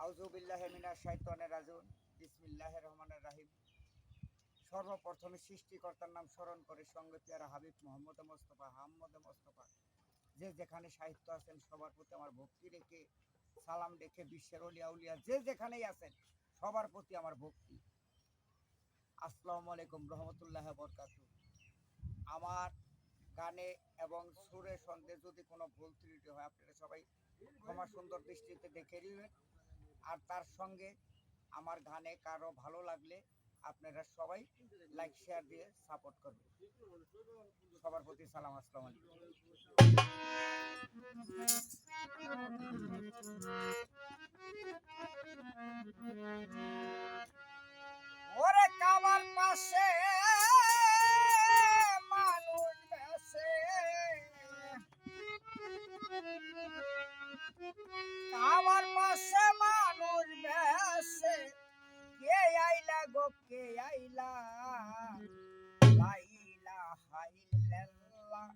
আউযুবিল্লাহি মিনাশ শাইতানির রাজিম। বিসমিল্লাহির রহমানির রহিম। সর্বপ্রথমে সৃষ্টিকর্তার নাম স্মরণ করে সঙ্গে পেয়ারা হাবিব মোহাম্মদ মোস্তফা যে যেখানে সাহিত্য আছেন সবার প্রতি আমার ভক্তি রেখে সালাম রেখে বিশ্বের অলিয়া উলিয়া যে যেখানেই আছেন সবার প্রতি আমার ভক্তি। আসসালামু আলাইকুম রহমতুল্লাহি ওয়া বারাকাতুহু। আমার গানে এবং সুরে সন্দেহ যদি কোনো ভুল ত্রুটি হয় আপনারা সবাই ক্ষমা সুন্দর দৃষ্টিতে দেখে নেবেন। আর তার সঙ্গে আমার গানে কারো ভালো লাগলে আপনারা সবাই লাইক শেয়ার দিয়ে সাপোর্ট করবেন। সবার প্রতি সালাম, আসসালামু আলাইকুম। ওরে কামার পাশে মানুষ বেছে, কামার পাশে মানুষ বেছে, কে আইলা গো কে আইলা, লা ইলাহা ইল্লাল্লাহ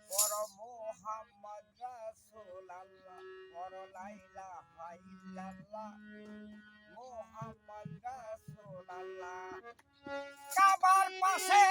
পর মুহাম্মদ রাসূলুল্লাহ, পর লা ইলাহা ইল্লাল্লাহ মুহাম্মদ রাসূলুল্লাহ। কাবার পাশে